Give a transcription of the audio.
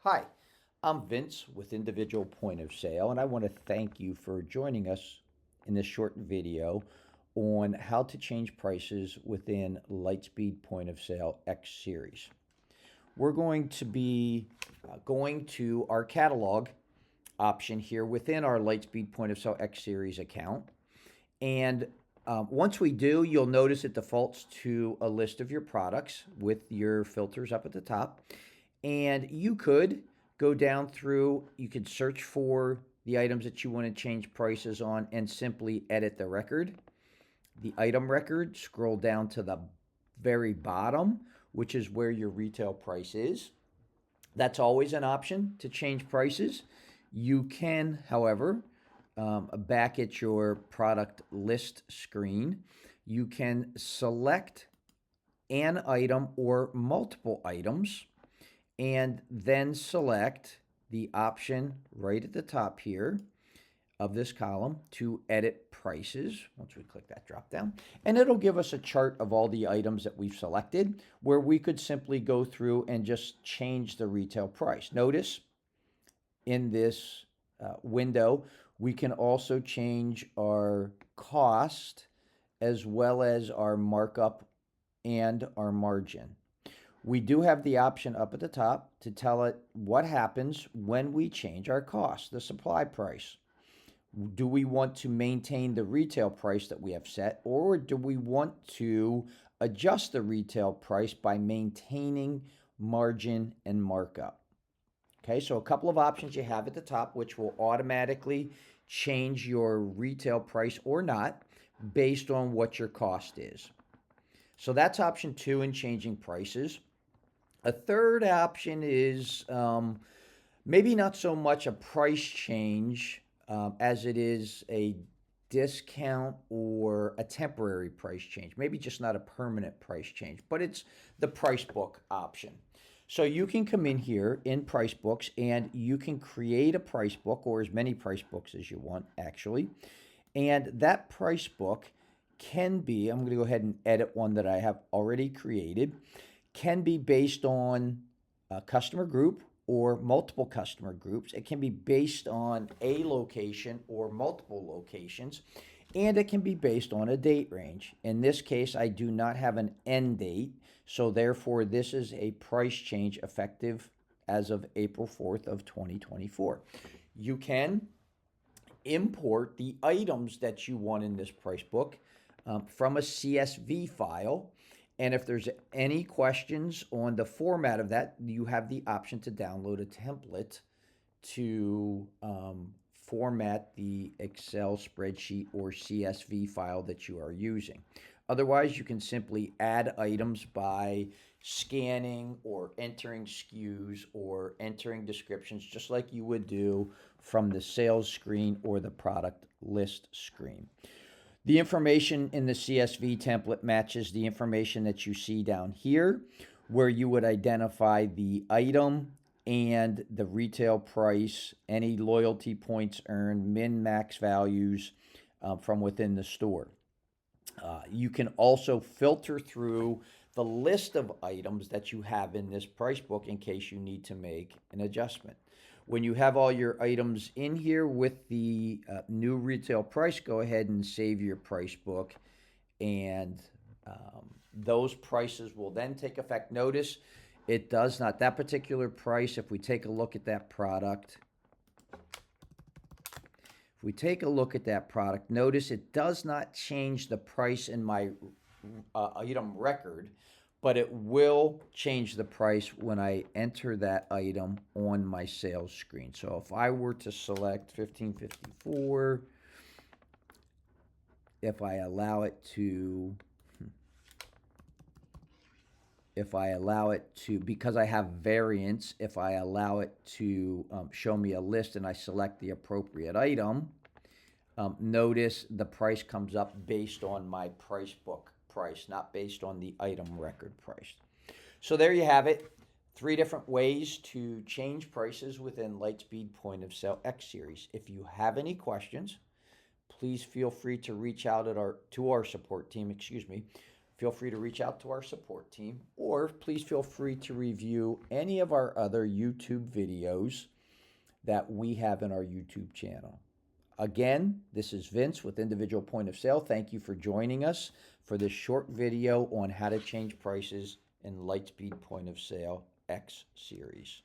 Hi, I'm Vince with Individual Point of Sale, and I want to thank you for joining us in this short video on how to change prices within Lightspeed Point of Sale X Series. We're going to be going to our catalog option here within our Lightspeed Point of Sale X Series account. And once we do, you'll notice it defaults to a list of your products with your filters up at the top. And you could go down through, you could search for the items that you want to change prices on and simply edit the record. The item record, scroll down to the very bottom, which is where your retail price is. That's always an option to change prices. You can, however, back at your product list screen, you can select an item or multiple items and then select the option right at the top here of this column to edit prices. Once we click that drop down, and it'll give us a chart of all the items that we've selected where we could simply go through and just change the retail price. Notice in this window, we can also change our cost as well as our markup and our margin. We do have the option up at the top to tell it what happens when we change our cost, the supply price. Do we want to maintain the retail price that we have set, or do we want to adjust the retail price by maintaining margin and markup? Okay, so a couple of options you have at the top, which will automatically change your retail price or not based on what your cost is. So that's option 2 in changing prices. A third option is maybe not so much a price change as it is a discount or a temporary price change. Maybe just not a permanent price change, but it's the price book option. So you can come in here in price books and you can create a price book or as many price books as you want, actually. And that price book can be, I'm going to go ahead and edit one that I have already created, can be based on a customer group or multiple customer groups. It can be based on a location or multiple locations, and it can be based on a date range. In this case, I do not have an end date, so therefore this is a price change effective as of April 4th of 2024. You can import the items that you want in this price book from a CSV file. And if there's any questions on the format of that, you have the option to download a template to format the Excel spreadsheet or CSV file that you are using. Otherwise, you can simply add items by scanning or entering SKUs or entering descriptions, just like you would do from the sales screen or the product list screen. The information in the CSV template matches the information that you see down here, where you would identify the item and the retail price, any loyalty points earned, min-max values from within the store. You can also filter through the list of items that you have in this price book in case you need to make an adjustment. When you have all your items in here with the new retail price, go ahead and save your price book, and those prices will then take effect. Notice it does not, that particular price, if we take a look at that product, notice it does not change the price in my item record, but it will change the price when I enter that item on my sales screen. So if I were to select 1554, if I allow it to, because I have variants, if I allow it to show me a list and I select the appropriate item, notice the price comes up based on my price book price, not based on the item record price. So there you have it. 3 different ways to change prices within Lightspeed Point of Sale X Series. If you have any questions, please feel free to reach out to our support team, feel free to reach out to our support team, or please feel free to review any of our other YouTube videos that we have in our YouTube channel. Again, this is Vince with Individual Point of Sale. Thank you for joining us for this short video on how to change prices in Lightspeed Point of Sale X series.